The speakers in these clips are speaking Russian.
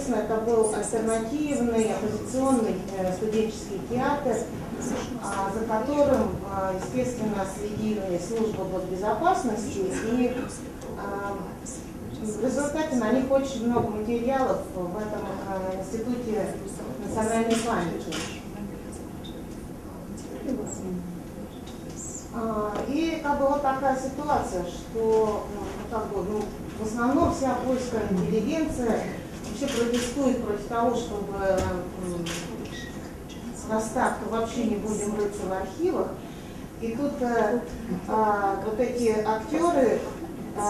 естественно, это был альтернативный, оппозиционный студенческий театр, за которым, естественно, следили службы госбезопасности, и в результате на них очень много материалов в этом институте национальной памяти. И как бы вот такая ситуация, что в основном вся польская интеллигенция вообще протестует против того, чтобы расставку вообще не будем рыться в архивах. И тут вот эти актеры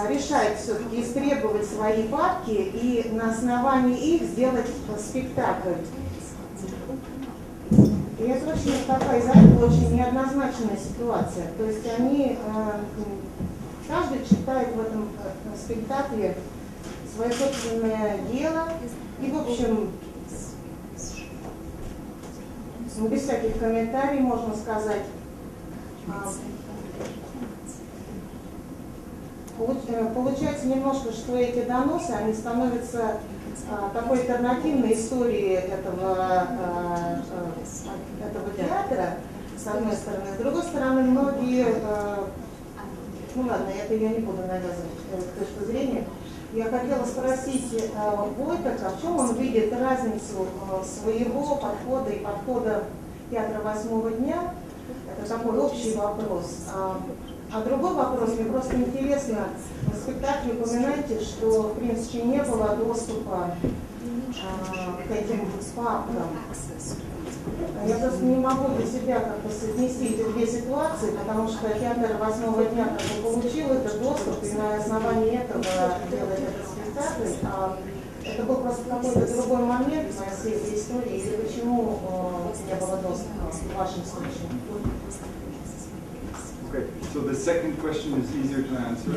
решают все-таки истребовать свои папки и на основании их сделать спектакль. И это очень такая из-за этого очень неоднозначная ситуация. То есть они, каждый читает в этом спектакле свое собственное дело и, в общем, без всяких комментариев, можно сказать, получается немножко, что эти доносы, они становятся такой альтернативной историей этого театра, с одной стороны. С другой стороны, многие, ну ладно, это я не буду навязывать точку зрения. Я хотела спросить Войчеха, в чем он видит разницу своего подхода и подхода театра 8-го дня. Это такой общий вопрос. А другой вопрос, мне просто интересно, в спектакле упоминаете, что в принципе не было доступа к этим папкам. Я просто не могу для себя как-то соотнести эти две ситуации, потому что театр 8-го дня как бы получил этот доступ, и на основании этого делает этот спектакль. Это был просто какой-то другой момент в всей этой истории, или почему не было доступа в вашем случае? Okay, so the second question is easier to answer.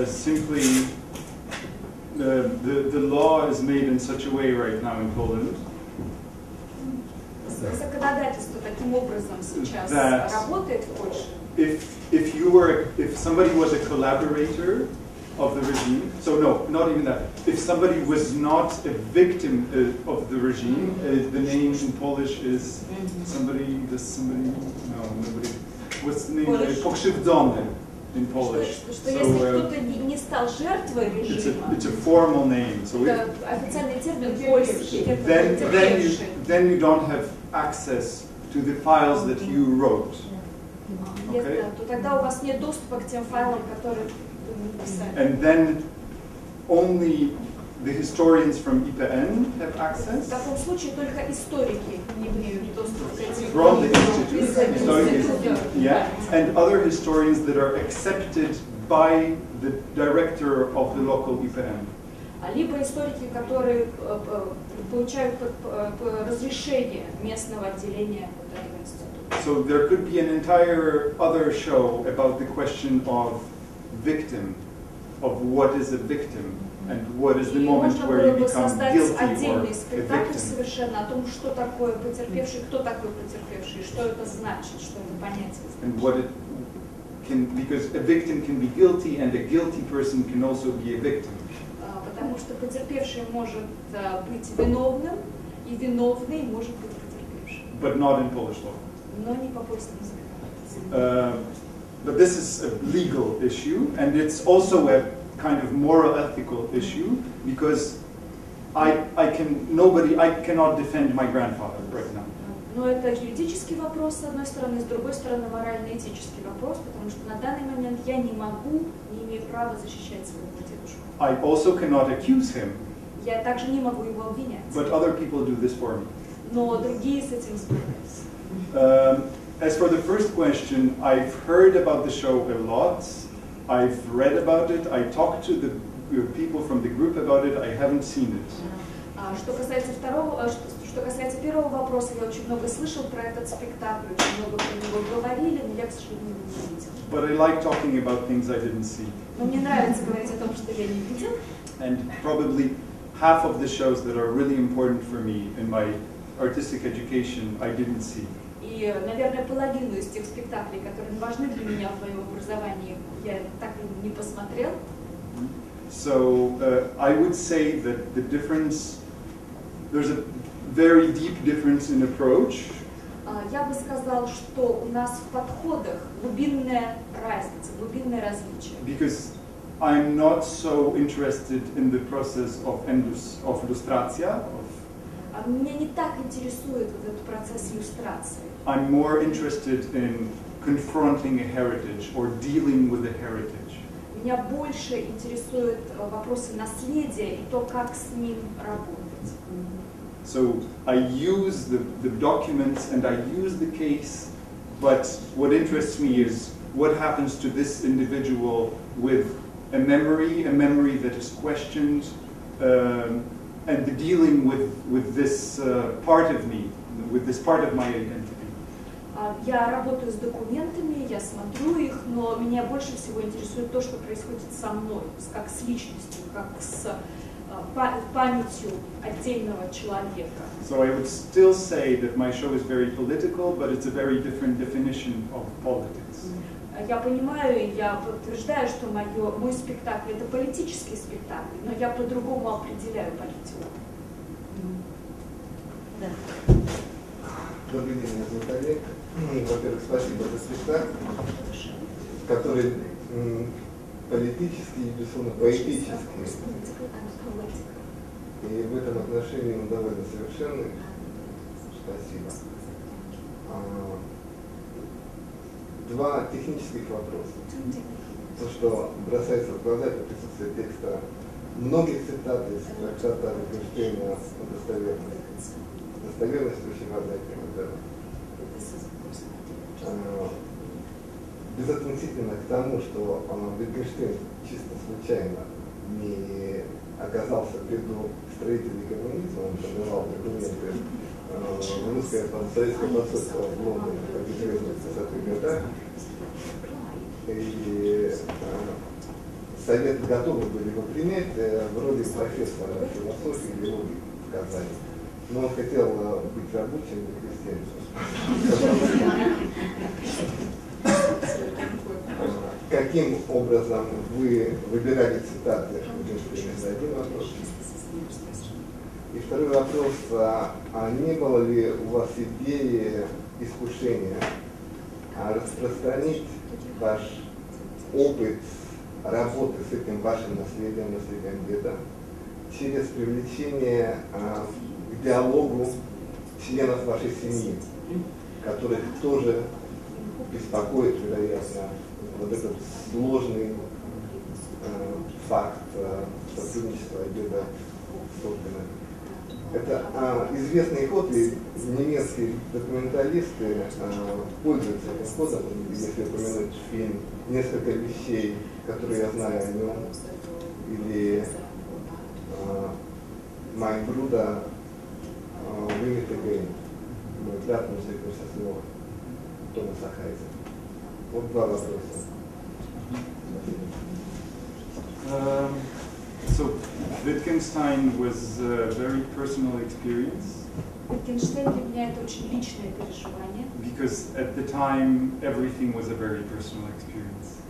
Simply, the law is made in such a way right now in Poland that if somebody was a collaborator of the regime, so no, not even that. If somebody was not a victim of the regime, the name in Polish is nobody, what's the name? Pokrzywdzony in Polish. So, it's a formal name. So then you don't have access to the files that you wrote. Okay? And then only the historians from IPN have access. From the institute, yeah, and other historians that are accepted by the director of the local IPN. Либо историки, которые получают разрешение местного отделения этого института. So there could be an entire other show about the question of victim, of what is a victim, and what is the moment where you become guilty or a victim. Совершенно о том, что такое потерпевший, кто такой потерпевший, что это значит, что это понятие. And what it can, because a victim can be guilty, and a guilty person can also be a victim. Потому что потерпевший может быть виновным, и виновный может быть потерпевшим. But not in Polish law. Но не по польскому закону. But this is a legal issue, and it's also a kind of moral, ethical issue, because I cannot defend my grandfather right now. Но это юридический вопрос, с одной стороны, с другой стороны, морально-этический вопрос, потому что на данный момент я не могу, не имею права защищать своего дедушку. I also cannot accuse him. Я также не могу его обвинять. But other people do this for me. Но другие с этим справляются. As for the first question, I've heard about the show a lot. I've read about it. I talked to the people from the group about it. I haven't seen it. Что касается первого вопроса, я очень много слышал про этот спектакль, очень много про него говорили, но я, к сожалению, его не видел. But I like talking about things I didn't see. Но мне нравится говорить о том, что я не видел. And probably half of the shows that are really important for me in my artistic education, I didn't see. И, наверное, половину из тех спектаклей, которые важны для меня в моем образовании, я так и не посмотрел. So I would say that the difference, there's a very deep difference in approach. Я бы сказал, что у нас в подходах глубинная разница, глубинное различие. Because I'm not so interested in the process of illustratia. Меня не так интересует вот этот процесс иллюстрации. I'm more interested in confronting a heritage or dealing with a heritage. Меня больше интересуют вопросы наследия и то, как с ним работать. So I use the documents and I use the case, but what interests me is what happens to this individual with a memory that is questioned, and the dealing with this part of me, with this part of my identity. Я работаю с документами, я смотрю их, но меня больше всего интересует то, что происходит со мной, как с личностью, как с памятью отдельного человека. So I would still say that my show is very political, but it's a very different definition of politics. Я понимаю и я подтверждаю, что мой спектакль это политический спектакль, но я по-другому определяю политику. Да. Добрый день, меня зовут Олег. Во-первых, спасибо за спектакль, который политический и, безусловно, поэтический. И в этом отношении он довольно совершенный. Спасибо. Два технических вопроса. То, что бросается в глаза, это присутствие текста многих цитат из трактата Витгенштейна о достоверности. Достоверность очень важная тема, да. Безотносительно к тому, что Витгенштейн чисто случайно не оказался в ряду строителей коммунизма, он подавал документы в русское советское посольство в Лондоне, как известно, в 30-х годах. И Советы готовы были его принять в роли профессора философии или логики в Казани. Но он хотел быть рабочим и крестьянином. Каким образом вы выбирали цитаты? Это один вопрос. И второй вопрос, а не было ли у вас идеи, искушения распространить ваш опыт работы с этим вашим наследием деда через привлечение к диалогу членов вашей семьи, которых тоже беспокоит, вероятно, вот этот сложный факт сотрудничества деда с органами. Это известный ход, и немецкие документалисты пользуются этим ходом, если упомянуть фильм «Несколько вещей, которые я знаю о нем», или «Mein Bruder will it again», «Мой брат вернется снова», Томаса Хайза. Вот два вопроса. So Wittgenstein was a very personal experience. Wittgenstein для меня это очень личное переживание. Because at the time everything was a very personal experience.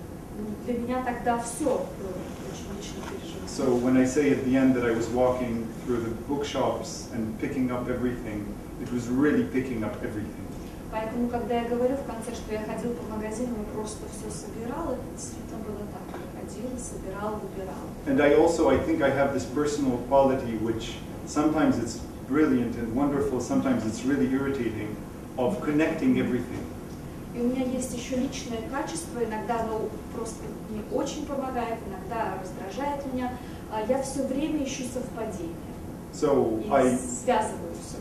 Для меня тогда все было очень личное переживание. So when I say at the end that I was walking through the bookshops and picking up everything, it was really picking up everything. Поэтому, когда я говорю в конце, что я ходил по магазинам и просто все собирал, это действительно было так. Ходил, собирал, выбирал. And I think I have this personal quality which sometimes it's brilliant and wonderful, sometimes it's really irritating, of connecting everything. И у меня есть еще личное качество, иногда оно просто мне очень помогает, иногда раздражает меня. Я все время ищу совпадения и связываю все.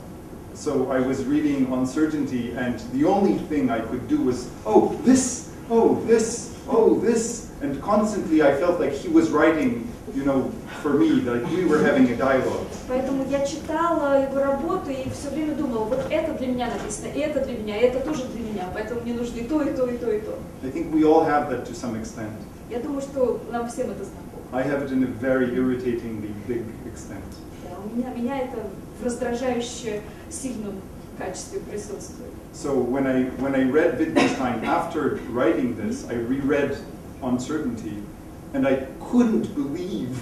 So I was reading Uncertainty, and the only thing I could do was, oh, this, oh, this, oh, this, and constantly I felt like he was writing, you know, for me, like we were having a dialogue. Поэтому я читала его работу и все время думала, вот это для меня написано, и это для меня, и это тоже для меня, поэтому мне нужно и то, и то, и то, и то. I think we all have that to some extent. Я думаю, что нам всем это знакомо. I have it in a very irritatingly big extent. Да, у меня это в раздражающе сильном качестве присутствует. So when I read Wittgenstein after writing this, I reread Uncertainty, and I couldn't believe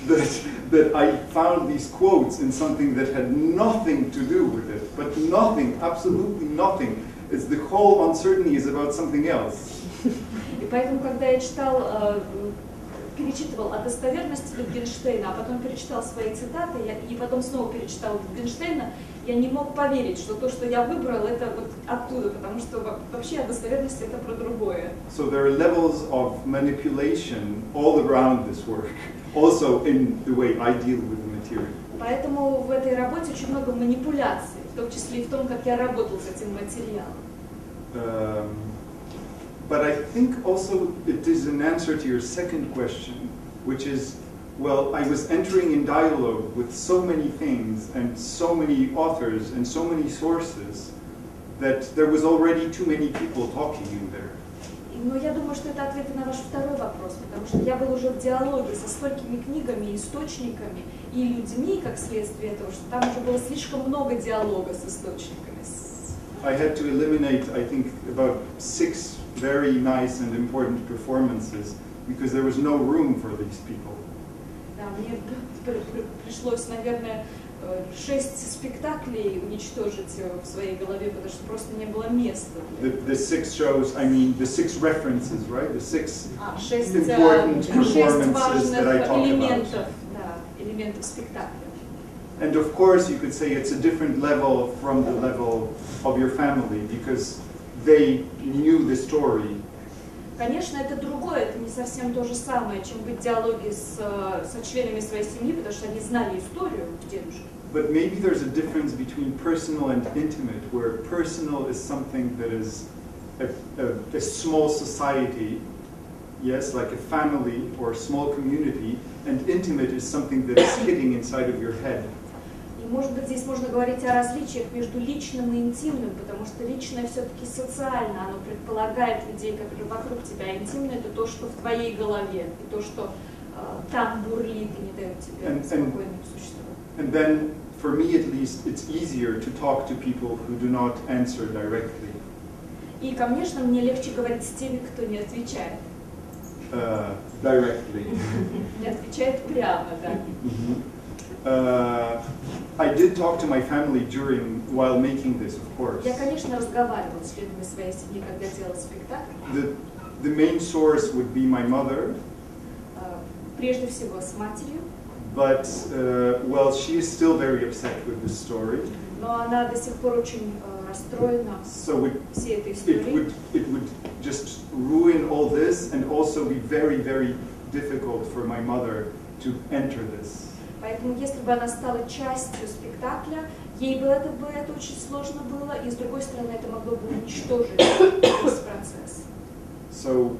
that I found these quotes in something that had nothing to do with it, but nothing, absolutely nothing. It's the whole uncertainty is about something else. И поэтому, когда я перечитывал о достоверности Wittgensteina, а потом перечитал свои цитаты, и потом снова перечитал Wittgensteina, я не мог поверить, что то, что я выбрал, это вот оттуда, потому что вообще о достоверности это про другое. So there are levels of manipulation all around this work, also in the way I deal with the material. Поэтому в этой работе очень много манипуляций, в том числе и в том, как я работал с этим материалом. But I think also it is an answer to your second question, which is, well, I was entering in dialogue with so many things and so many authors and so many sources that there was already too many people talking in there. Но я думаю, что это ответ на ваш второй вопрос, потому что я был уже в диалоге со столькими книгами, источниками и людьми, как следствие этого, что там уже было слишком много диалога с источниками. I had to eliminate, I think, about 6 very nice and important performances because there was no room for these people. Да, мне пришлось, наверное, 6 спектаклей уничтожить в своей голове, потому что просто не было места. The 6 shows, I mean, the 6 references, right? The 6 6 important performances that I talk элементов, about. да, элементов спектакля. And of course, you could say it's a different level from the level of your family because they knew the story. Конечно, это другое, это не совсем то же самое, чем быть в диалоге со членами своей семьи, потому что они знали историю дедушки. But maybe there's a difference between personal and intimate, where personal is something that is a small society, yes, like a family or a small community, and intimate is something that is hitting inside of your head. И, может быть, здесь можно говорить о различиях между личным и интимным, потому что личное все-таки социально, оно предполагает людей, которые вокруг тебя, а интимное это то, что в твоей голове, и то, что там бурлит и не дает тебе спокойно существовать. And then, for me at least, it's easier to talk to people who do not answer directly. И, конечно, мне легче говорить с теми, кто не отвечает. Directly. Не отвечает прямо, да. I did talk to my family while making this, of course. Я, конечно, разговаривала с членами своей семьи, когда делала спектакль. The main source would be my mother. Прежде всего с матерью. But, well, she is still very upset with this story. Но она до сих пор очень расстроена всей этой историей. It would just ruin all this and also be very, very difficult for my mother to enter this. Поэтому, если бы она стала частью спектакля, ей бы это очень сложно было, и с другой стороны, это могло бы уничтожить весь процесс. So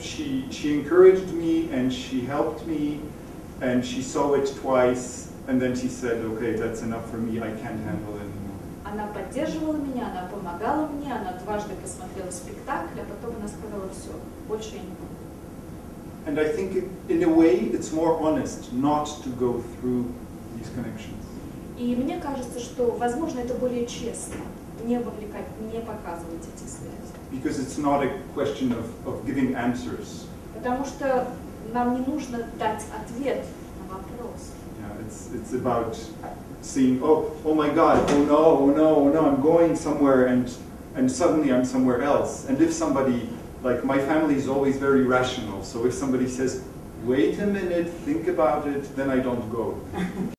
she encouraged me and she helped me and she saw it twice and then she said, okay, that's enough for me, I can't handle it anymore. Она поддерживала меня, она помогала мне, она дважды посмотрела спектакль, а потом она сказала, все, больше я не буду. And I think, in a way, it's more honest not to go through these connections. И мне кажется, что, возможно, это более честно, не вовлекать, не показывать эти связи. Because it's not a question of giving answers. Потому что нам не нужно дать ответ на вопрос. Yeah, it's about seeing, oh my God, oh no, I'm going somewhere and suddenly I'm somewhere else. And if somebody, like my family is always very rational, so if somebody says, wait a minute, think about it, then I don't go.